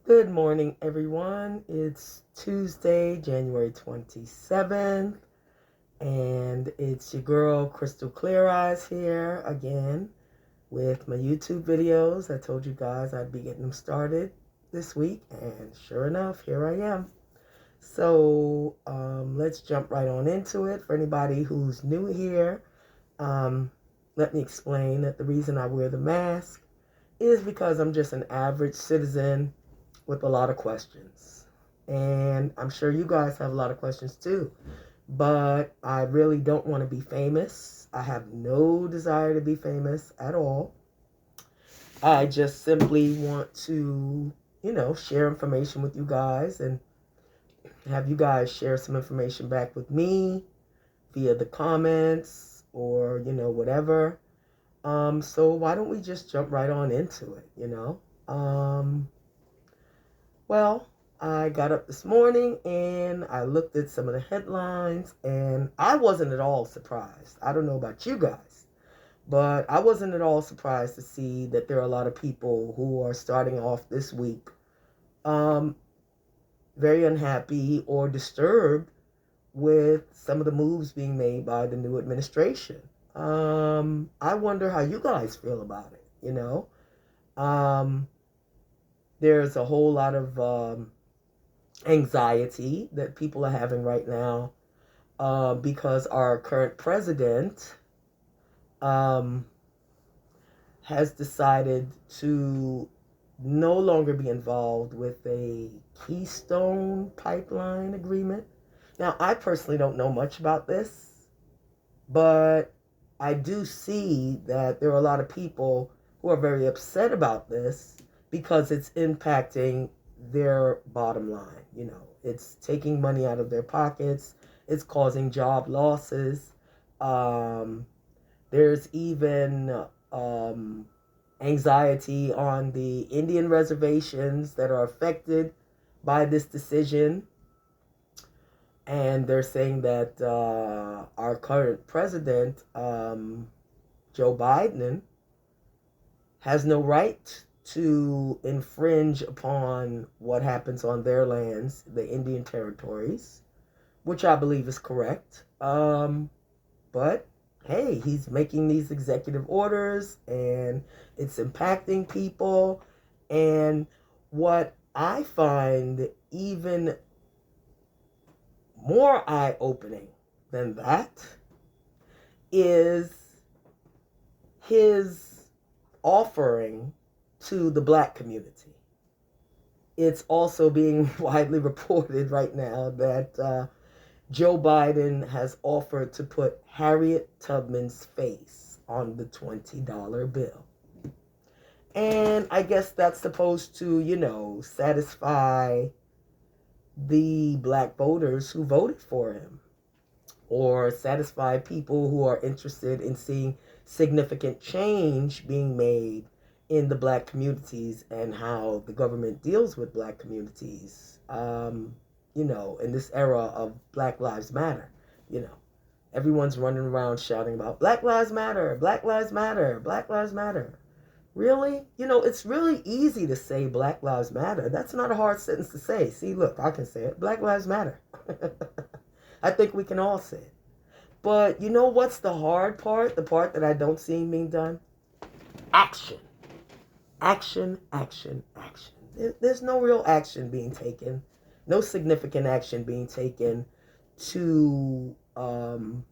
Good morning, everyone. It's Tuesday, January 27th, and it's your girl, Crystalcleareyes, here again with my YouTube videos. I told you guys I'd be getting them started this week, and sure enough, here I am. So let's jump right on into it. For anybody who's new here, let me explain that the reason I wear the mask is because I'm just an average citizen with a lot of questions. And I'm sure you guys have a lot of questions too. But I really don't want to be famous. I have no desire to be famous at all. I just simply want to, share information with you guys and have you guys share some information back with me via the comments or, whatever. So why don't we just jump right on into it? Well, I got up this morning and I looked at some of the headlines and I wasn't at all surprised. I don't know about you guys, but I wasn't at all surprised to see that there are a lot of people who are starting off this week um, very unhappy or disturbed with some of the moves being made by the new administration. I wonder how you guys feel about it. Um, there's a whole lot of anxiety that people are having right now because our current president um, has decided to no longer be involved with a Keystone Pipeline agreement. Now, I personally don't know much about this, but I do see that there are a lot of people who are very upset about this because it's impacting their bottom line. It's taking money out of their pockets. It's causing job losses. There's even anxiety on the Indian reservations that are affected by this decision. And they're saying that our current president, Joe Biden, has no right to infringe upon what happens on their lands, the Indian territories, which I believe is correct. But hey, he's making these executive orders and it's impacting people. And what I find even more eye-opening than that is his offering to the black community. It's also being widely reported right now that Joe Biden has offered to put Harriet Tubman's face on the $20 bill. And I guess that's supposed to, satisfy the black voters who voted for him, or satisfy people who are interested in seeing significant change being made in the black communities and how the government deals with black communities, in this era of Black Lives Matter. Everyone's running around shouting about Black Lives Matter, Black Lives Matter, Black Lives Matter. Really? It's really easy to say Black Lives Matter. That's not a hard sentence to say. See, look, I can say it. Black Lives Matter. I think we can all say it. But you know what's the hard part? The part that I don't see being done? Action. Action, action, action. There's no real action being taken. No significant action being taken to, how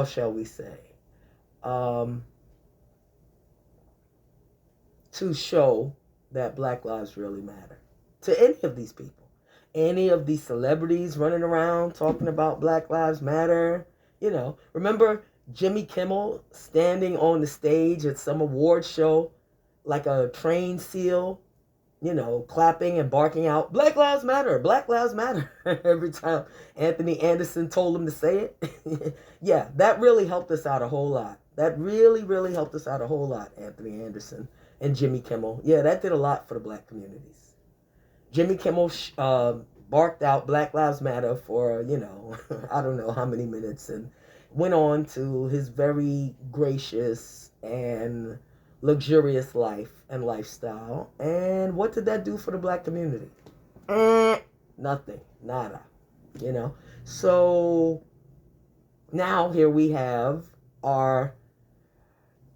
shall we say? To show that Black lives really matter to any of these people, any of these celebrities running around talking about Black Lives Matter. Remember Jimmy Kimmel standing on the stage at some award show like a trained seal, clapping and barking out Black Lives Matter, Black Lives Matter every time Anthony Anderson told him to say it. Yeah, that really helped us out a whole lot. That really, really helped us out a whole lot, Anthony Anderson and Jimmy Kimmel. Yeah, that did a lot for the black communities. Jimmy Kimmel barked out Black Lives Matter for, I don't know how many minutes, and went on to his very gracious and luxurious life and lifestyle. And what did that do for the black community? Nothing. Nada. You know? So now here we have our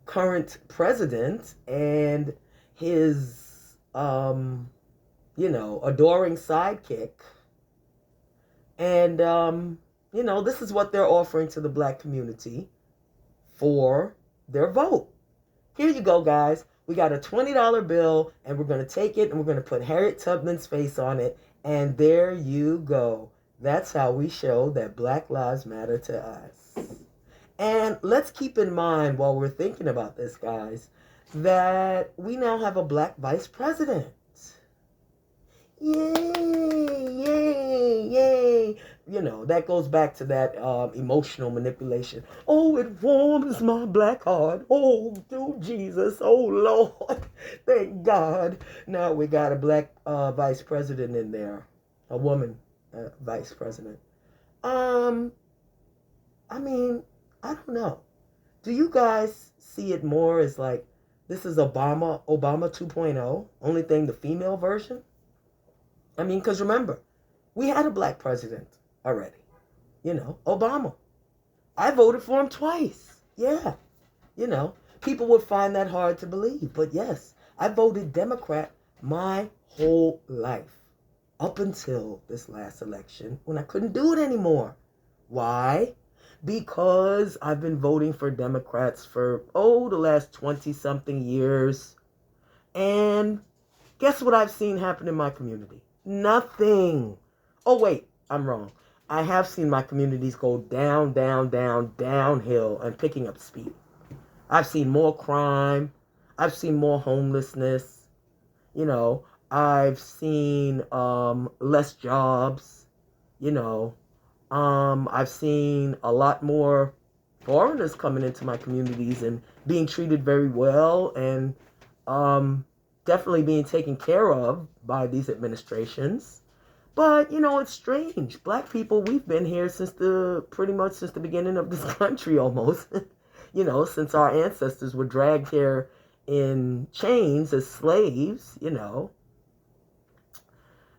current president and his, adoring sidekick. And, this is what they're offering to the black community for their vote. Here you go, guys. We got a $20 bill, and we're going to take it, and we're going to put Harriet Tubman's face on it, and there you go. That's how we show that Black Lives Matter to us. And let's keep in mind, while we're thinking about this, guys, that we now have a black vice president. Yay, yay, yay. That goes back to that emotional manipulation. Oh, it warms my black heart. Oh, do Jesus. Oh, Lord. Thank God. Now we got a black vice president in there. A woman vice president. I don't know. Do you guys see it more as like, this is Obama 2.0? Only thing, the female version? Because remember, we had a black president already. Obama. I voted for him twice. Yeah. People would find that hard to believe. But yes, I voted Democrat my whole life. Up until this last election when I couldn't do it anymore. Why? Because I've been voting for Democrats for, the last 20-something years. And guess what I've seen happen in my community? Nothing. Oh, wait, I'm wrong. I have seen my communities go down, downhill and picking up speed. I've seen more crime. I've seen more homelessness. I've seen less jobs. I've seen a lot more foreigners coming into my communities and being treated very well and definitely being taken care of by these administrations. But, it's strange. Black people, we've been here pretty much since the beginning of this country almost. Since our ancestors were dragged here in chains as slaves,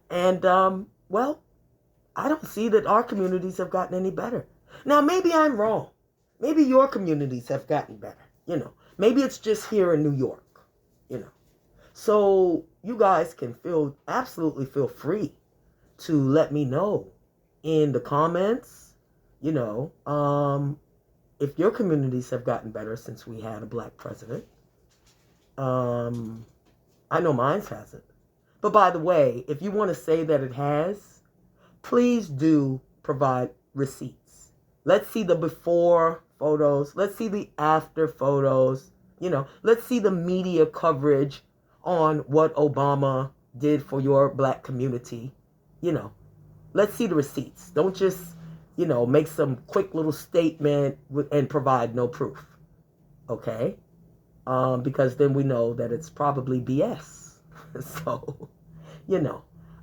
And, I don't see that our communities have gotten any better. Now, maybe I'm wrong. Maybe your communities have gotten better. Maybe it's just here in New York, So you guys can absolutely feel free to let me know in the comments, if your communities have gotten better since we had a black president. I know mine hasn't. But by the way, if you want to say that it has, please do provide receipts. Let's see the before photos. Let's see the after photos. Let's see the media coverage on what Obama did for your black community. Let's see the receipts. Don't just, make some quick little statement and provide no proof. Okay? Because then we know that it's probably BS. So,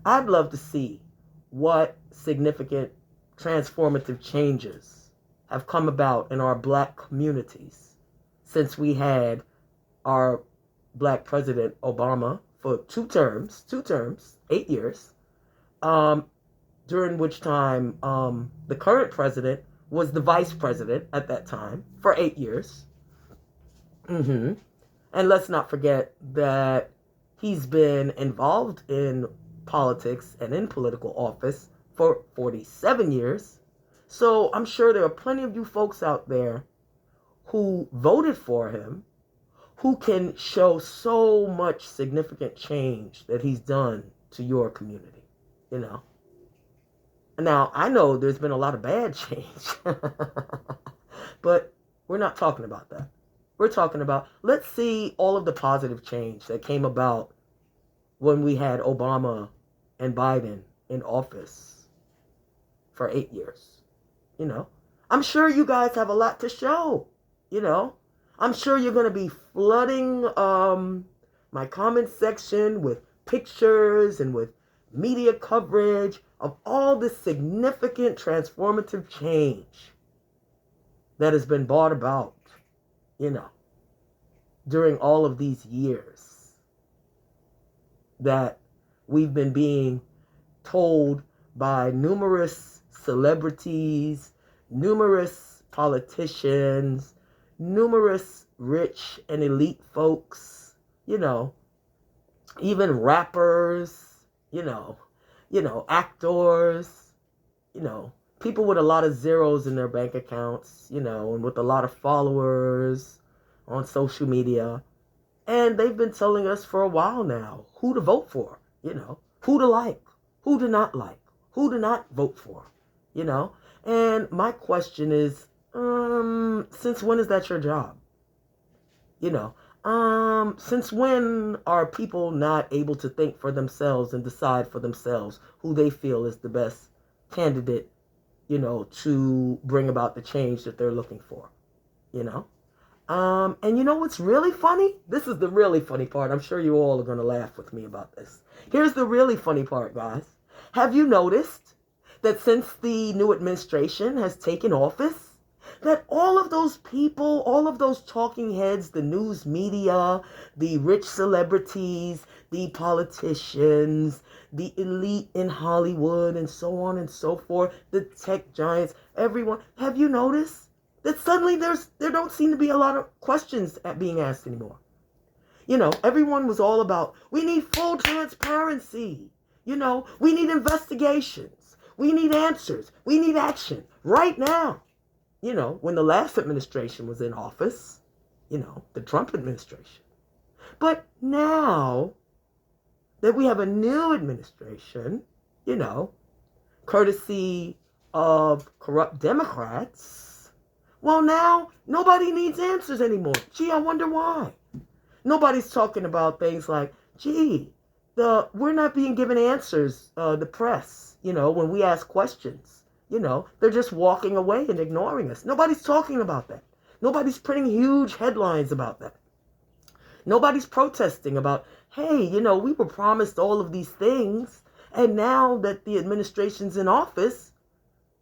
I'd love to see what significant transformative changes have come about in our black communities since we had our black president Obama for two terms, 8 years, during which time the current president was the vice president at that time for 8 years. And let's not forget that he's been involved in politics and in political office for 47 years. So I'm sure there are plenty of you folks out there who voted for him who can show so much significant change that he's done to your community, Now, I know there's been a lot of bad change, but we're not talking about that. We're talking about, let's see all of the positive change that came about when we had Obama and Biden in office for 8 years. I'm sure you guys have a lot to show, I'm sure you're going to be flooding my comment section with pictures and with media coverage of all this significant transformative change that has been brought about, during all of these years that we've been being told by numerous celebrities, numerous politicians, numerous rich and elite folks, even rappers, actors, people with a lot of zeros in their bank accounts, and with a lot of followers on social media. And they've been telling us for a while now who to vote for, who to like, who to not like, who to not vote for, And my question is, since when is that your job? Since when are people not able to think for themselves and decide for themselves who they feel is the best candidate, to bring about the change that they're looking for, And you know what's really funny? This is the really funny part. I'm sure you all are going to laugh with me about this. Here's the really funny part, guys. Have you noticed that since the new administration has taken office, that all of those people, all of those talking heads, the news media, the rich celebrities, the politicians, the elite in Hollywood, and so on and so forth, the tech giants, everyone, have you noticed that suddenly there don't seem to be a lot of questions being asked anymore? Everyone was all about, we need full transparency. We need investigations. We need answers. We need action right now. When the last administration was in office, the Trump administration. But now that we have a new administration, courtesy of corrupt Democrats, well, now nobody needs answers anymore. Gee, I wonder why. Nobody's talking about things like, gee, we're not being given answers, the press, when we ask questions. They're just walking away and ignoring us. Nobody's talking about that. Nobody's printing huge headlines about that. Nobody's protesting about, hey, we were promised all of these things, and now that the administration's in office,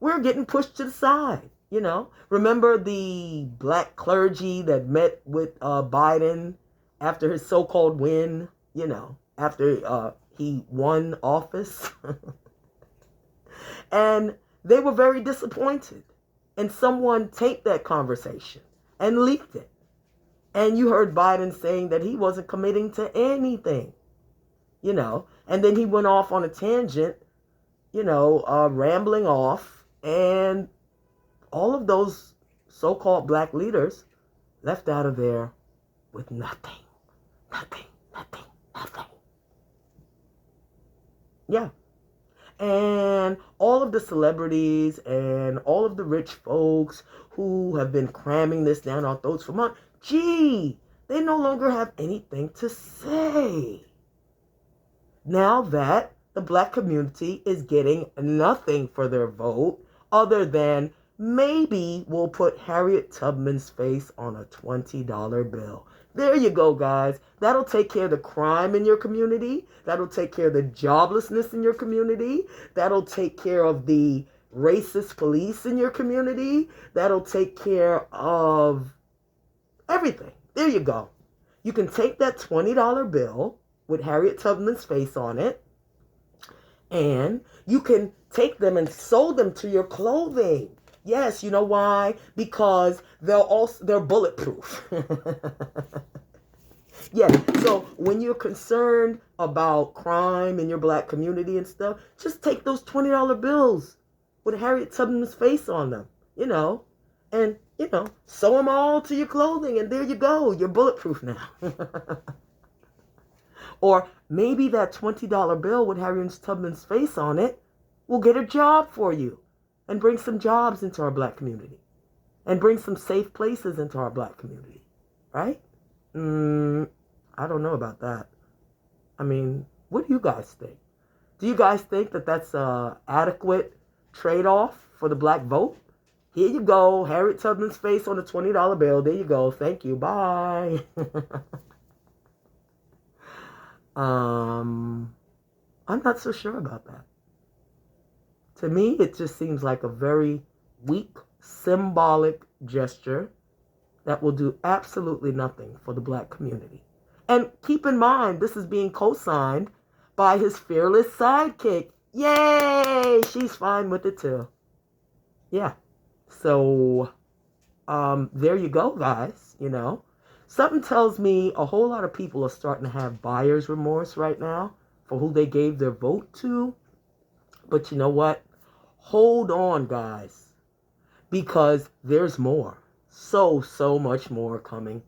we're getting pushed to the side. Remember the black clergy that met with Biden after his so-called win, after he won office? And they were very disappointed. And someone taped that conversation and leaked it. And you heard Biden saying that he wasn't committing to anything, And then he went off on a tangent, rambling off. And all of those so-called black leaders left out of there with nothing. Nothing. Yeah. And all of the celebrities and all of the rich folks who have been cramming this down our throats for months, gee, they no longer have anything to say. Now that the black community is getting nothing for their vote other than maybe we'll put Harriet Tubman's face on a $20 bill. There you go, guys. That'll take care of the crime in your community. That'll take care of the joblessness in your community. That'll take care of the racist police in your community. That'll take care of everything. There you go. You can take that $20 bill with Harriet Tubman's face on it, and you can take them and sew them to your clothing. Yes, you know why? Because they're bulletproof. Yeah, so when you're concerned about crime in your black community and stuff, just take those $20 bills with Harriet Tubman's face on them, and, sew them all to your clothing, and there you go. You're bulletproof now. Or maybe that $20 bill with Harriet Tubman's face on it will get a job for you and bring some jobs into our black community and bring some safe places into our black community, right? I don't know about that. I mean, what do you guys think? Do you guys think that that's an adequate trade-off for the black vote? Here you go, Harriet Tubman's face on a $20 bill. There you go. Thank you. Bye. I'm not so sure about that. To me, it just seems like a very weak, symbolic gesture that will do absolutely nothing for the black community. And keep in mind, this is being co-signed by his fearless sidekick. Yay! She's fine with it too. Yeah. So, there you go, guys. Something tells me a whole lot of people are starting to have buyer's remorse right now for who they gave their vote to. But you know what? Hold on, guys, because there's more. So much more coming,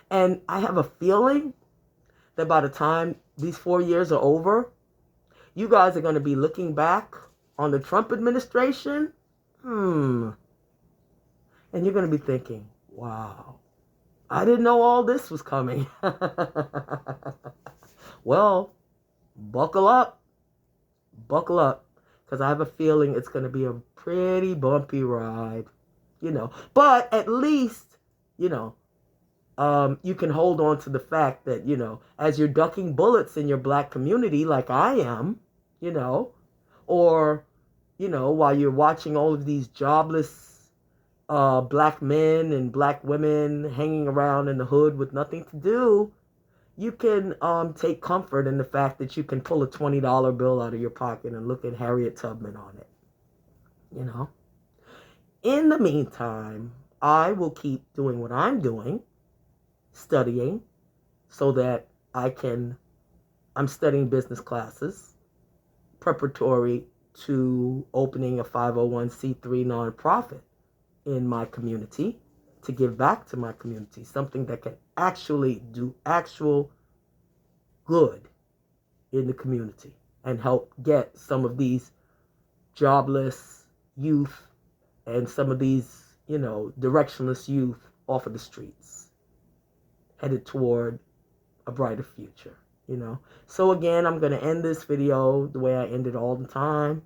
And I have a feeling that by the time these 4 years are over, you guys are going to be looking back on the Trump administration. And you're going to be thinking, wow, I didn't know all this was coming. Well, buckle up. Buckle up. Because I have a feeling it's going to be a pretty bumpy ride. But at least, you can hold on to the fact that, as you're ducking bullets in your black community like I am, or, while you're watching all of these jobless black men and black women hanging around in the hood with nothing to do, you can take comfort in the fact that you can pull a $20 bill out of your pocket and look at Harriet Tubman on it. In the meantime, I will keep doing what I'm doing, studying, so that I'm studying business classes, preparatory to opening a 501c3 nonprofit in my community to give back to my community, something that can actually do actual good in the community and help get some of these jobless youth and some of these, directionless youth off of the streets, headed toward a brighter future, So again, I'm going to end this video the way I end it all the time,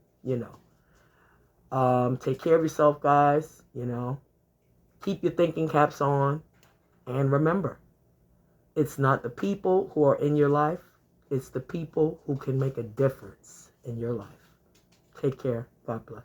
Take care of yourself, guys, Keep your thinking caps on. And remember, it's not the people who are in your life. It's the people who can make a difference in your life. Take care. God bless.